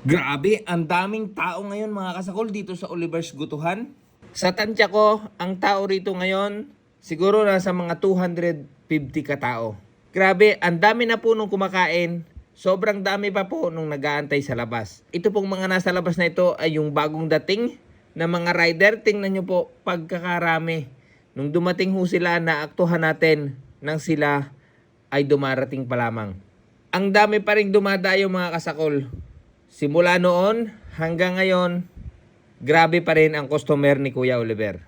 Grabe, ang daming tao ngayon mga kasakol dito sa Oliver's Gutuhan. Sa tansya ko, ang tao rito ngayon, siguro nasa mga 250 katao. Grabe, ang dami na po nung kumakain. Sobrang dami pa po nung nag-aantay sa labas. Ito pong mga nasa labas na ito ay yung bagong dating na mga rider. Tingnan nyo po, pagkakarami. Nung dumating ho sila, naaktuhan natin nang sila ay dumarating pa lamang. Ang dami pa rin dumadayo mga kasakol. Simula noon hanggang ngayon, grabe pa rin ang customer ni Kuya Oliver.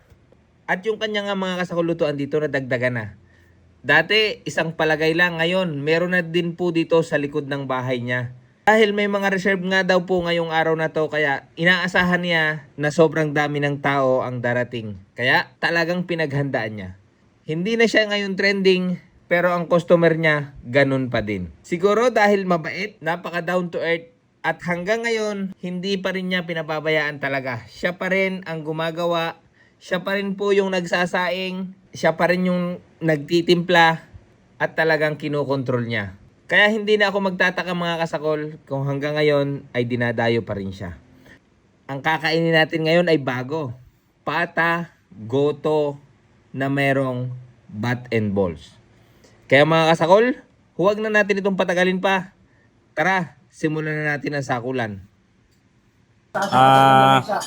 At yung kanya nga mga kasakulutuan dito nadagdagan na. Dati isang palagay lang, ngayon meron na din po dito sa likod ng bahay niya. Dahil may mga reserve nga daw po ngayong araw na to, kaya inaasahan niya na sobrang dami ng tao ang darating. Kaya talagang pinaghandaan niya. Hindi na siya ngayon trending, pero ang customer niya ganun pa din. Siguro dahil mabait, napaka down to earth. At hanggang ngayon, hindi pa rin niya pinapabayaan talaga. Siya pa rin ang gumagawa. Siya pa rin po yung nagsasaing. Siya pa rin yung nagtitimpla. At talagang kinokontrol niya. Kaya hindi na ako magtataka mga kasakol kung hanggang ngayon ay dinadayo pa rin siya. Ang kakainin natin ngayon ay bago. Pata, goto na merong bat and balls. Kaya mga kasakol, huwag na natin itong patagalin pa. Tara! Simulan na natin ang sakulan.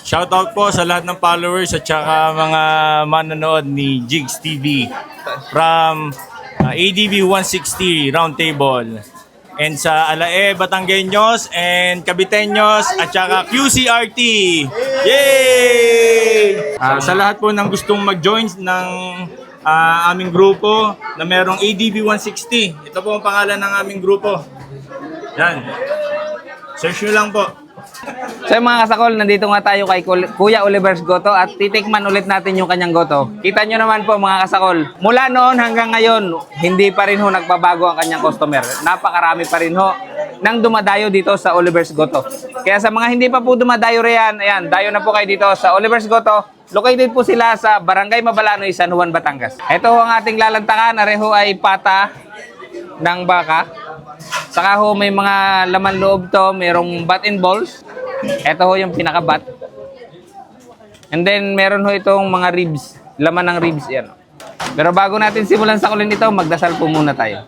Shoutout po sa lahat ng followers at saka mga manonood ni Jigs TV from ADB 160 Roundtable and sa Alae Batanggeños and Caviteños at saka QCRT. Yay! Sa lahat po ng gustong mag-join ng aming grupo na merong ADB 160. Ito po ang pangalan ng aming grupo. Yan. Search nyo lang po. So mga kasakol, nandito nga tayo kay Kuya Oliver's Goto at titikman ulit natin yung kanyang goto. Kita nyo naman po mga kasakol, mula noon hanggang ngayon, hindi pa rin ho nagbabago ang kanyang customer. Napakarami pa rin ho nang dumadayo dito sa Oliver's Goto. Kaya sa mga hindi pa po dumadayo riyan, ayan, dayo na po kayo dito sa Oliver's Goto. Located po sila sa Barangay Mabalanoy, San Juan, Batangas. Ito ho ang ating lalantakan, areho ay pata ng baka. Saka ho may mga laman loob to, mayroong bat and balls. Ito ho yung pinaka-bat. And then meron ho itong mga ribs, laman ng ribs yan. Pero bago natin simulan sa kulin ito, magdasal po muna tayo.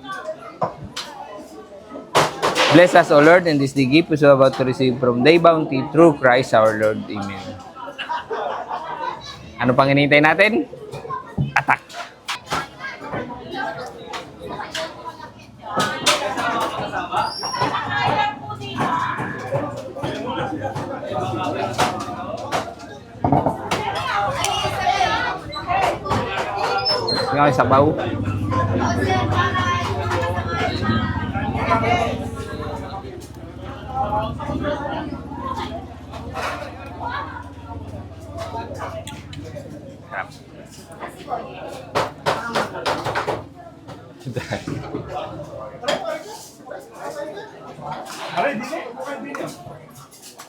Bless us, O Lord, and this the gift we are about to receive from thy bounty through Christ our Lord. Amen. Ano pang hinihintay natin? Attack! Ngayon sabaw.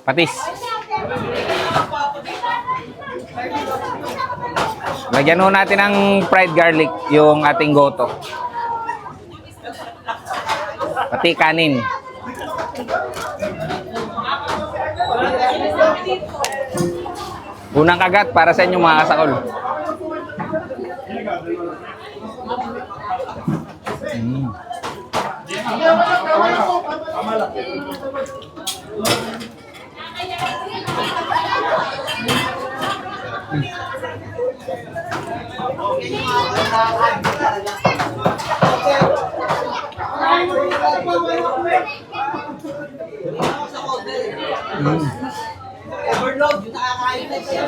Patis. Lagyan ho natin ng fried garlic yung ating goto. Pati kanin. Unang kagat para sa inyo mga kasakol. Overload, yung nakakain na siya.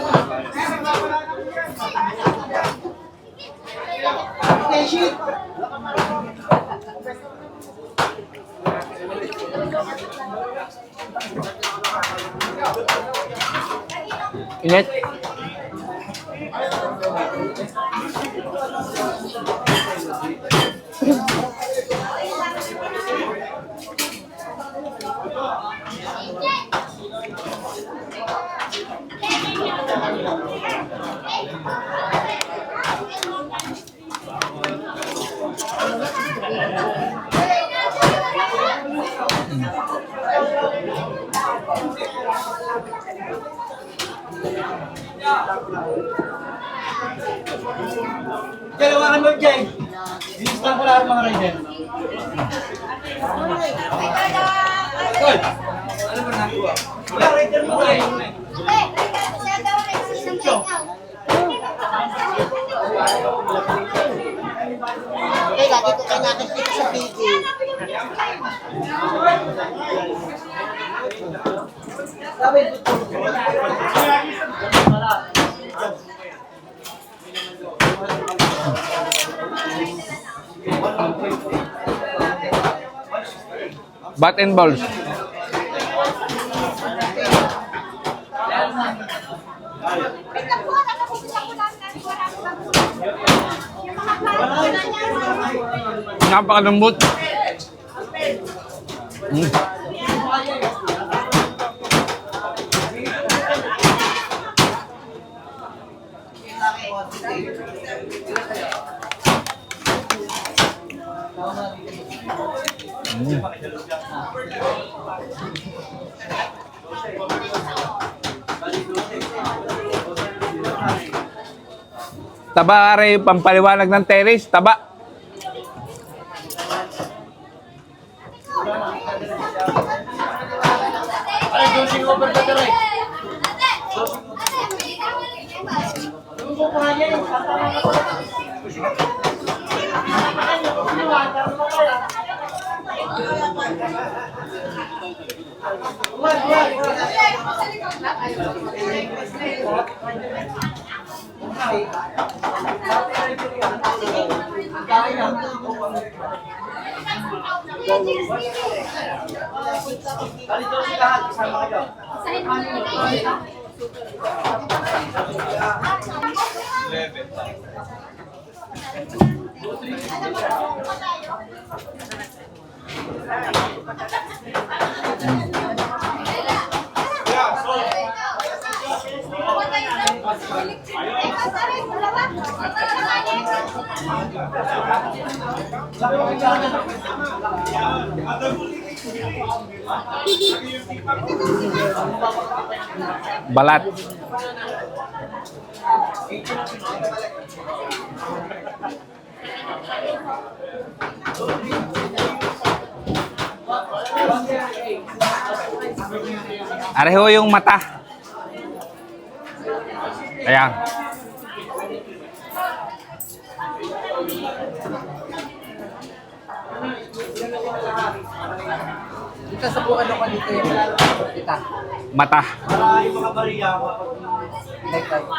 Init. Dalawa ka mo dyan. Bilistan ko lahat mga rider. Ano ba nagawa? Wala, rider mo eh. Eh, lagi ko kayo nakikita sa TV. Bat and balls. Napakalambot. Taba rin pampaliwanag ng terrace, taba. Ay, dosing over the direct. Balat. Areho yung mata. Ayan. Dito sa bukan ako dito yung kita. Mata. Para yung mga bariya kapag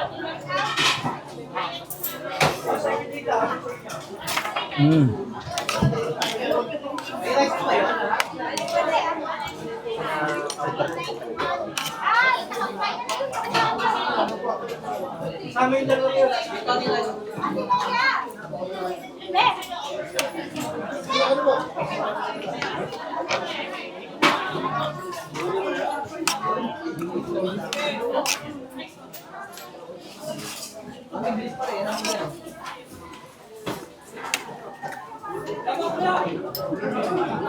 sa amin dalawa yun.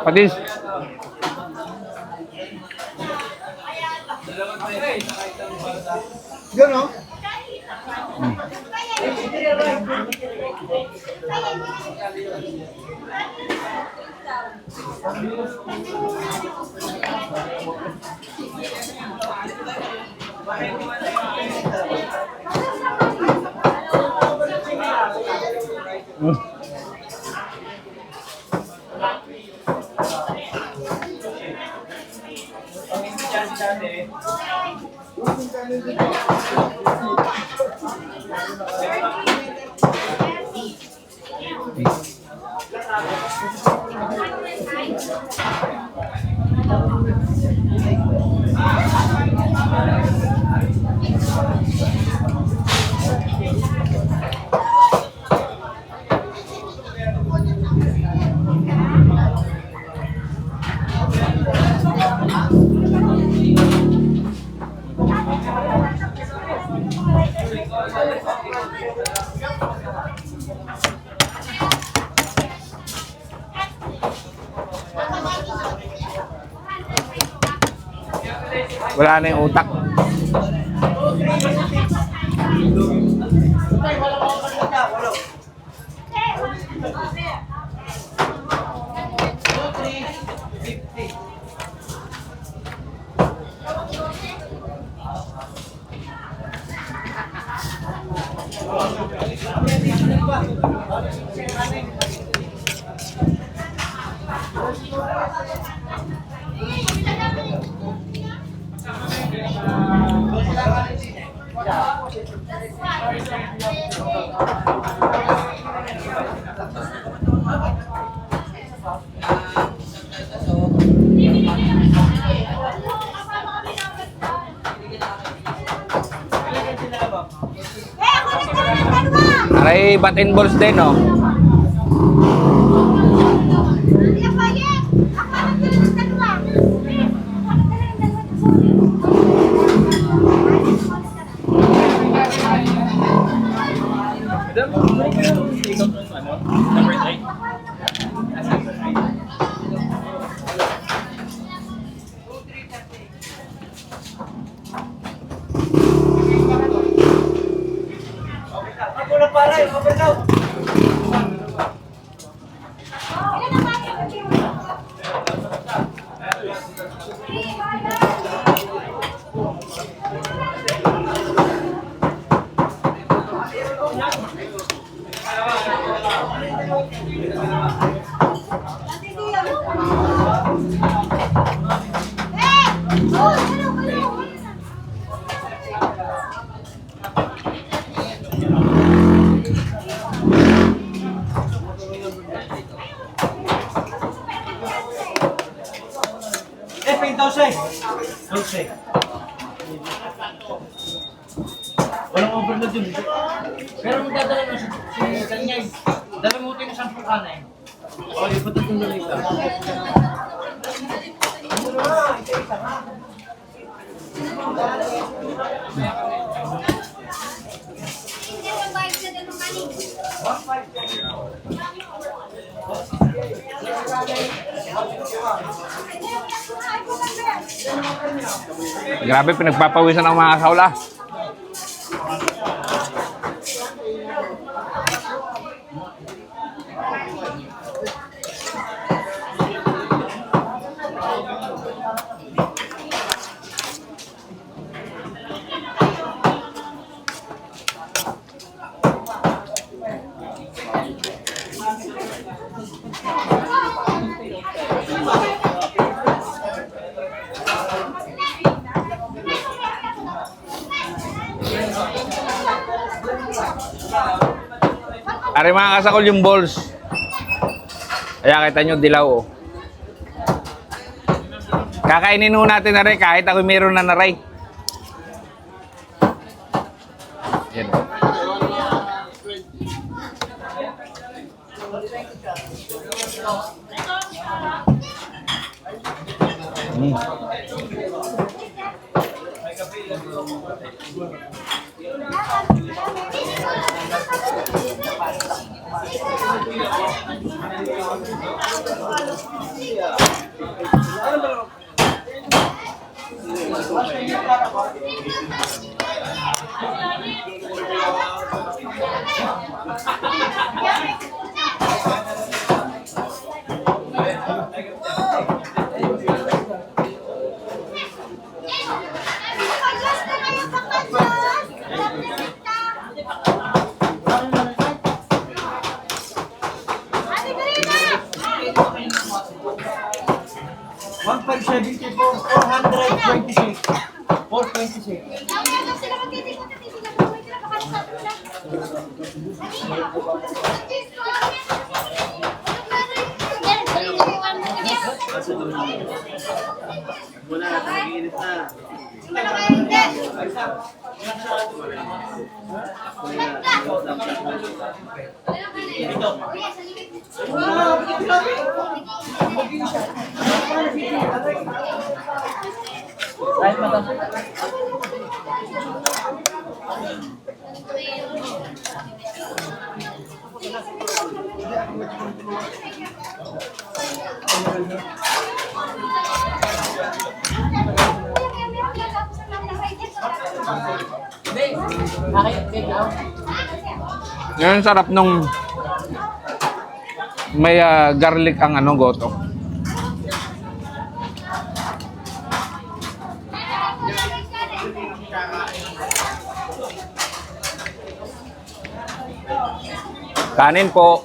Patis. Yun, no? Wala na yung utak. Aray, bat and balls din, no? Ako na para, over now. Pintose. Walang overload yun. Pero magdadala mo si Kanyay. Dalamutin mo 10 kanay. O, iputot yung lalita. Grabe, pinagpapawisan ang mga kasaula. Ari mga kasakol yung balls. Kaya kita nyo dilaw, oh. Kakainin ho natin na rin kahit ako meron na naray. Yan, oh. Yan ang sarap nung may garlic ang goto. Kanin po.